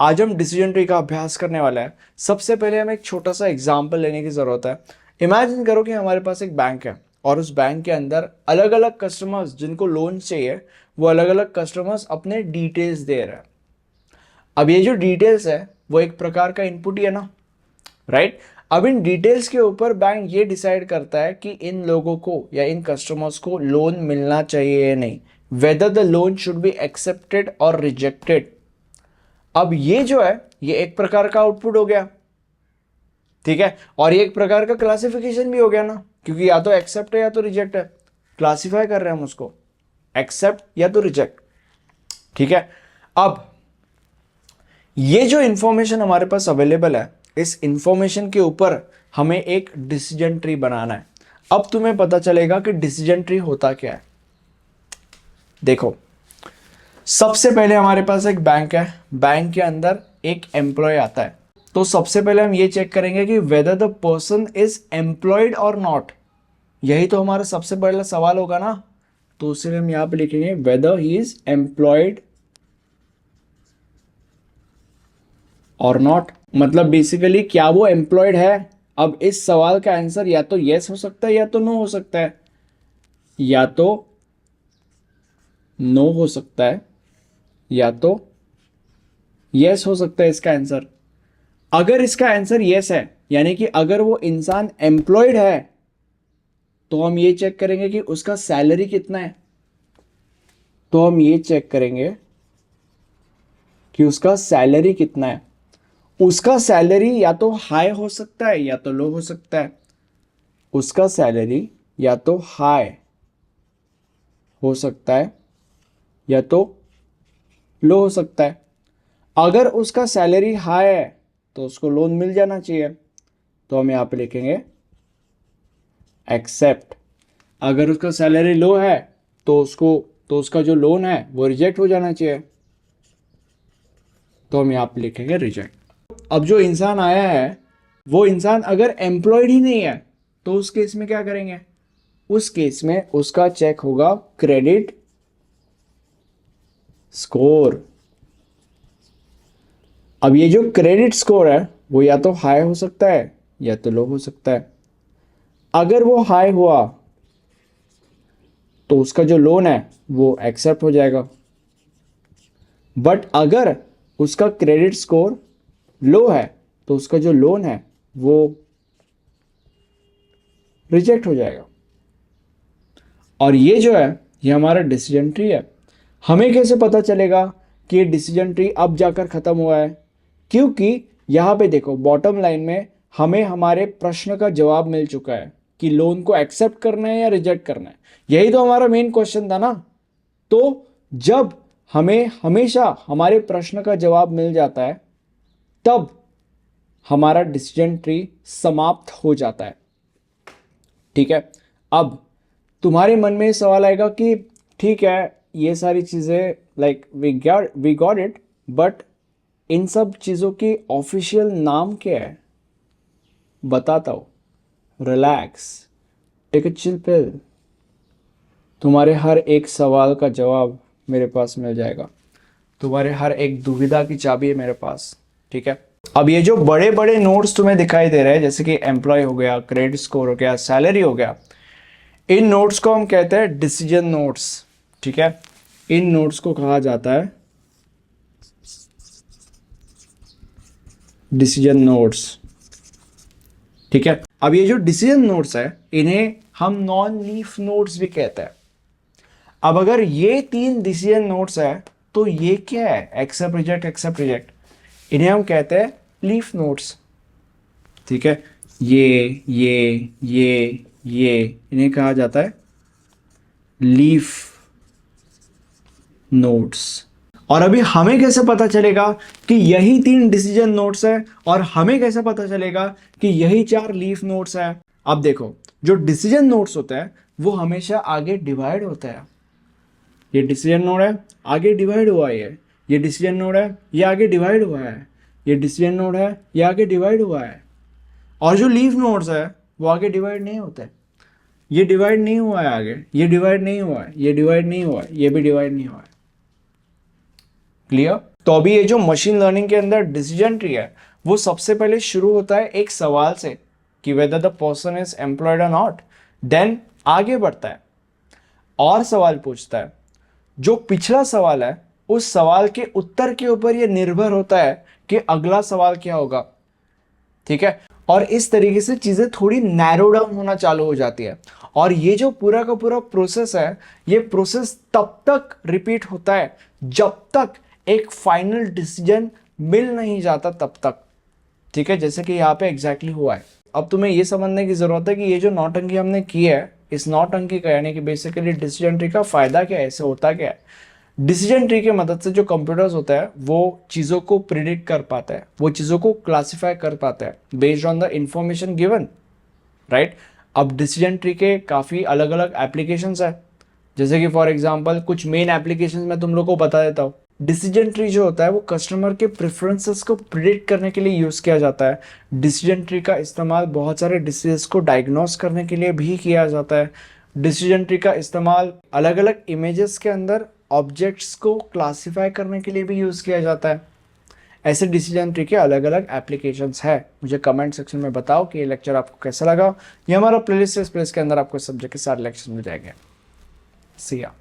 आज हम decision tree का अभ्यास करने वाला है। सबसे पहले हमें एक छोटा सा एग्जाम्पल लेने की ज़रूरत है। इमेजिन करो कि हमारे पास एक बैंक है और उस बैंक के अंदर अलग अलग कस्टमर्स जिनको लोन चाहिए वो अलग अलग कस्टमर्स अपने डिटेल्स दे रहे हैं। अब ये जो डिटेल्स है वो एक प्रकार का इनपुट ही है ना, राइट। अब इन डिटेल्स के ऊपर बैंक ये डिसाइड करता है कि इन लोगों को या इन कस्टमर्स को लोन मिलना चाहिए या नहीं, whether the loan should be accepted और रिजेक्टेड। अब ये जो है ये एक प्रकार का आउटपुट हो गया, ठीक है, और ये एक प्रकार का क्लासिफिकेशन भी हो गया ना, क्योंकि या तो एक्सेप्ट है या तो रिजेक्ट है। क्लासिफाई कर रहे हैं हम उसको, एक्सेप्ट या तो रिजेक्ट, ठीक है। अब ये जो इंफॉर्मेशन हमारे पास अवेलेबल है, इस इंफॉर्मेशन के ऊपर हमें एक डिसीजन ट्री बनाना है। अब तुम्हें पता चलेगा कि डिसीजन ट्री होता क्या है। देखो, सबसे पहले हमारे पास एक बैंक है, बैंक के अंदर एक एम्प्लॉय आता है। तो सबसे पहले हम ये चेक करेंगे कि whether the person is employed और नॉट। यही तो हमारा सबसे पहला सवाल होगा ना। तो उससे हम यहां पे लिखेंगे वेदर ही इज एम्प्लॉयड और नॉट, मतलब बेसिकली क्या वो एम्प्लॉयड है। अब इस सवाल का आंसर या तो यस हो सकता है या तो नो हो सकता है, या तो नो हो सकता है या तो यस हो सकता है इसका आंसर। अगर इसका आंसर यस है, यानी कि अगर वो इंसान एम्प्लॉयड है, तो हम ये चेक करेंगे कि उसका सैलरी कितना है। तो हम ये चेक करेंगे कि उसका सैलरी कितना है। उसका सैलरी या तो हाई हो सकता है या तो लो हो सकता है। उसका सैलरी या तो हाई हो सकता है या तो लो हो सकता है। अगर उसका सैलरी हाई है तो उसको लोन मिल जाना चाहिए। तो हम यहां पे लिखेंगे एक्सेप्ट। अगर उसका सैलरी लो है तो उसका जो लोन है वो रिजेक्ट हो जाना चाहिए। तो हम यहां पे लिखेंगे रिजेक्ट। अब जो इंसान आया है वो इंसान अगर एम्प्लॉयड ही नहीं है तो उस केस में क्या करेंगे? उस केस में उसका चेक होगा क्रेडिट स्कोर। अब ये जो क्रेडिट स्कोर है वो या तो हाई हो सकता है या तो लो हो सकता है। अगर वो हाई हुआ तो उसका जो लोन है वो एक्सेप्ट हो जाएगा, बट अगर उसका क्रेडिट स्कोर लो है तो उसका जो लोन है वो रिजेक्ट हो जाएगा। और ये जो है ये हमारा डिसीजन ट्री है। हमें कैसे पता चलेगा कि ये डिसीजन ट्री अब जाकर खत्म हुआ है? क्योंकि यहाँ पे देखो, बॉटम लाइन में हमें हमारे प्रश्न का जवाब मिल चुका है कि लोन को एक्सेप्ट करना है या रिजेक्ट करना है। यही तो हमारा मेन क्वेश्चन था ना। तो जब हमें हमेशा हमारे प्रश्न का जवाब मिल जाता है तब हमारा डिसीजन ट्री समाप्त हो जाता है, ठीक है। अब तुम्हारे मन में सवाल आएगा कि ठीक है, ये सारी चीज़ें like we got it, but इन सब चीज़ों की ऑफिशियल नाम क्या है? बताता हूँ। Relax, take a chill pill. तुम्हारे हर एक सवाल का जवाब मेरे पास मिल जाएगा। तुम्हारे हर एक दुविधा की चाबी है मेरे पास, ठीक है। अब ये जो बड़े बड़े नोट्स तुम्हें दिखाई दे रहे हैं, जैसे कि एम्प्लॉय हो गया, क्रेडिट स्कोर हो गया, सैलरी हो गया, इन नोट्स को हम कहते हैं डिसीजन नोट्स, ठीक है। इन नोट्स को कहा जाता है डिसीजन नोट्स, ठीक है। अब ये जो डिसीजन नोट्स है इन्हें हम नॉन लीफ नोट्स भी कहते हैं। अब अगर ये तीन डिसीजन नोट्स है तो ये क्या है? एक्सेप्ट रिजेक्ट, एक्सेप्ट रिजेक्ट, इन्हें हम कहते हैं लीफ नोट्स, ठीक है। ये इन्हें कहा जाता है लीफ नोट्स। और अभी हमें कैसे पता चलेगा कि यही तीन डिसीजन नोट्स है, और हमें कैसे पता चलेगा कि यही चार लीफ नोट्स है? अब देखो, जो डिसीजन नोट्स होता है वो हमेशा आगे डिवाइड होता है। ये डिसीजन नोड है, आगे डिवाइड हुआ है। ये डिसीजन नोड है, ये आगे डिवाइड हुआ है। ये डिसीजन नोड है, ये आगे डिवाइड हुआ है। और जो लीफ नोड्स है वो आगे डिवाइड नहीं होते। ये डिवाइड नहीं हुआ है आगे, ये डिवाइड नहीं हुआ है, ये डिवाइड नहीं हुआ है, ये भी डिवाइड नहीं हुआ है। क्लियर? तो अभी ये जो मशीन लर्निंग के अंदर डिसीजन ट्री है वो सबसे पहले शुरू होता है एक सवाल से कि whether the person is employed और नॉट, देन आगे बढ़ता है और सवाल पूछता है। जो पिछला सवाल है उस सवाल के उत्तर के ऊपर ये निर्भर होता है कि अगला सवाल क्या होगा, ठीक है। और इस तरीके से चीजें थोड़ी नैरो डाउन होना चालू हो जाती है। और ये जो पूरा का पूरा प्रोसेस है, ये प्रोसेस तब तक रिपीट होता है जब तक एक फाइनल डिसीजन मिल नहीं जाता तब तक, ठीक है, जैसे कि यहाँ पे एग्जैक्टली हुआ है। अब तुम्हें ये समझने की जरूरत है कि ये जो नौटंकी हमने की है, इस नौटंकी का यानी कि बेसिकली डिसीजन ट्री का फायदा क्या है, इससे होता क्या है। डिसीजन ट्री की मदद से जो कंप्यूटर्स होता है वो चीज़ों को प्रिडिक्ट कर पाता है, वो चीज़ों को क्लासिफाई कर पाता है based on the information given, right. अब डिसीजन ट्री के काफ़ी अलग अलग एप्लीकेशंस है, जैसे कि फॉर एग्जांपल कुछ मेन एप्लीकेशंस मैं तुम लोग को बता देता हूँ। डिसीजन ट्री जो होता है वो कस्टमर के प्रेफरेंसेस को प्रिडिक्ट करने के लिए यूज़ किया जाता है। डिसीजन ट्री का इस्तेमाल बहुत सारे डिसीजेस को डायग्नोस करने के लिए भी किया जाता है। डिसीजन ट्री का इस्तेमाल अलग अलग इमेजेस के अंदर ऑब्जेक्ट्स को क्लासिफाई करने के लिए भी यूज़ किया जाता है। ऐसे डिसीजन ट्री के अलग अलग एप्लीकेशंस है। मुझे कमेंट सेक्शन में बताओ कि ये लेक्चर आपको कैसा लगा। ये हमारा प्लेलिस्ट है, इस प्लेलिस्ट के अंदर आपको सब्जेक्ट के सारे लेक्चर मिल जाएंगे। सी या।